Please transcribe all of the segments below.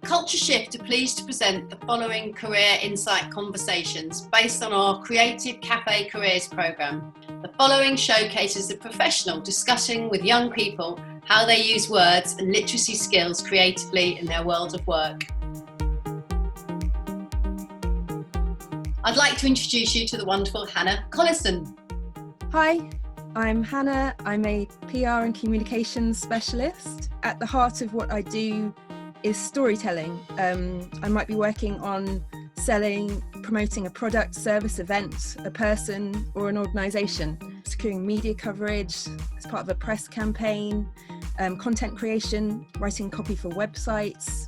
Culture Shift are pleased to present the following career insight conversations based on our Creative Café Careers programme. The following showcases the professional discussing with young people how they use words and literacy skills creatively in their world of work. I'd like to introduce you to the wonderful Hannah Collisson. Hi, I'm Hannah. I'm a PR and communications specialist. At the heart of what I do is storytelling. I might be working on selling, promoting a product, service, event, a person or an organisation, securing media coverage as part of a press campaign, content creation, writing copy for websites,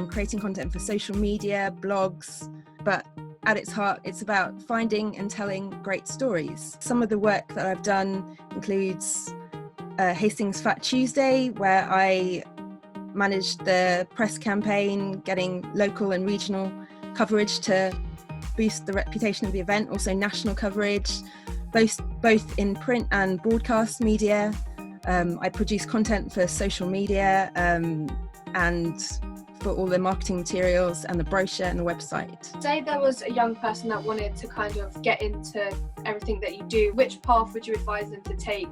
creating content for social media, blogs, but at its heart, it's about finding and telling great stories. Some of the work that I've done includes Hastings Fat Tuesday, where I managed the press campaign, getting local and regional coverage to boost the reputation of the event, also national coverage, both in print and broadcast media. I produce content for social media and for all the marketing materials and the brochure and the website. Say there was a young person that wanted to kind of get into everything that you do, which path would you advise them to take,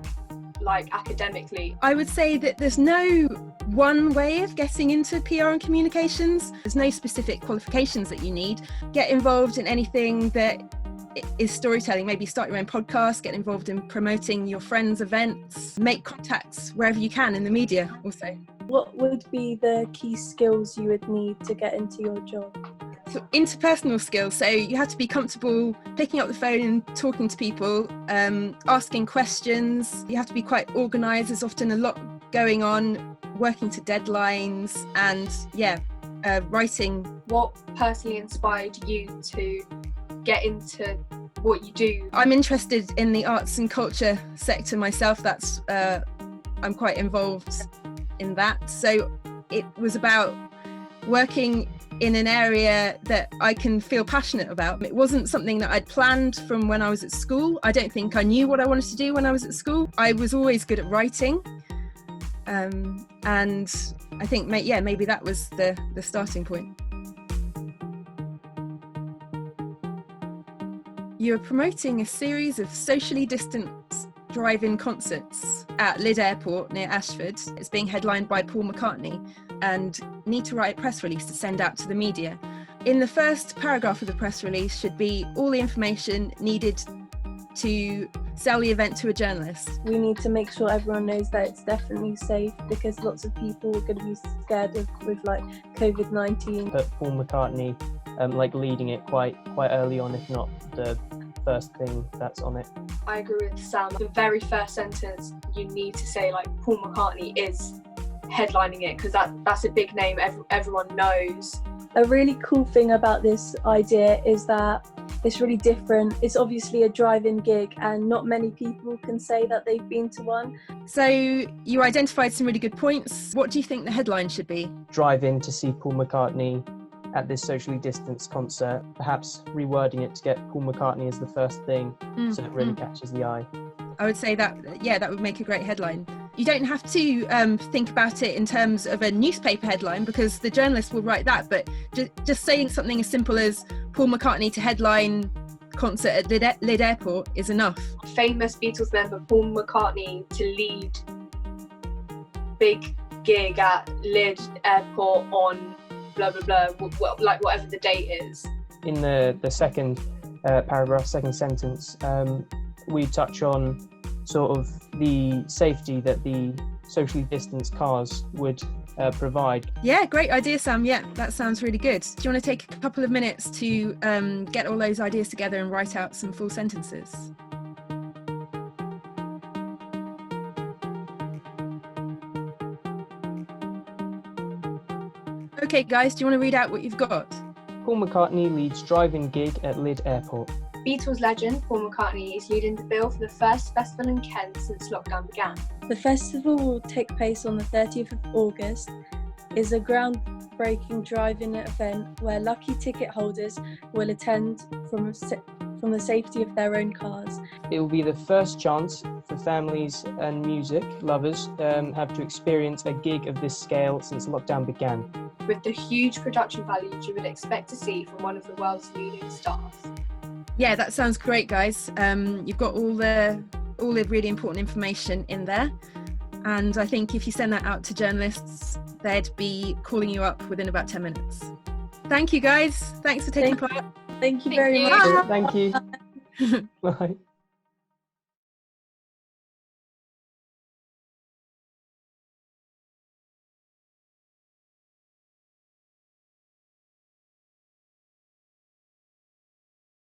like academically? I would say that there's no one way of getting into PR and communications. There's no specific qualifications that you need. Get involved in anything that is storytelling. Maybe start your own podcast, get involved in promoting your friends' events, make contacts wherever you can in the media also. What would be the key skills you would need to get into your job? So, interpersonal skills, so you have to be comfortable picking up the phone and talking to people, asking questions. You have to be quite organised. There's often a lot going on, working to deadlines and writing. What personally inspired you to get into what you do? I'm interested in the arts and culture sector myself. That's I'm quite involved in that. So it was about working in an area that I can feel passionate about. It wasn't something that I'd planned from when I was at school. I don't think I knew what I wanted to do when I was at school. I was always good at writing. And I think, maybe that was the starting point. You're promoting a series of socially distanced drive-in concerts at Lydd Airport near Ashford. It's being headlined by Paul McCartney and need to write a press release to send out to the media. In the first paragraph of the press release should be all the information needed to sell the event to a journalist. We need to make sure everyone knows that it's definitely safe, because lots of people are going to be scared with like COVID-19. But Paul McCartney leading it quite early on, if not the first thing that's on it. I agree with Sam. The very first sentence you need to say like Paul McCartney is headlining it, because that's a big name everyone knows. A really cool thing about this idea is that it's really different. It's obviously a drive-in gig and not many people can say that they've been to one. So you identified some really good points. What do you think the headline should be? Drive in to see Paul McCartney at this socially distanced concert, perhaps rewording it to get Paul McCartney as the first thing so it really catches the eye. I would say that would make a great headline. You don't have to think about it in terms of a newspaper headline, because the journalist will write that, but just saying something as simple as Paul McCartney to headline concert at Lydd Airport is enough. Famous Beatles member Paul McCartney to lead big gig at Lydd Airport on blah blah blah, like whatever the date is. In the second paragraph, second sentence, we touch on sort of the safety that the socially distanced cars would provide. Yeah, great idea, Sam. Yeah, that sounds really good. Do you want to take a couple of minutes to get all those ideas together and write out some full sentences? Okay, guys, do you want to read out what you've got? Paul McCartney leads drive-in gig at Lydd Airport. Beatles legend Paul McCartney is leading the bill for the first festival in Kent since lockdown began. The festival will take place on the 30th of August. It's a groundbreaking drive-in event where lucky ticket holders will attend from from the safety of their own cars. It will be the first chance for families and music lovers have to experience a gig of this scale since lockdown began. With the huge production values you would expect to see from one of the world's leading stars. Yeah, that sounds great, guys. You've got all the really important information in there. And I think if you send that out to journalists, they'd be calling you up within about 10 minutes. Thank you, guys. Thanks for taking part. Thank you very you. much. Thank you. Bye.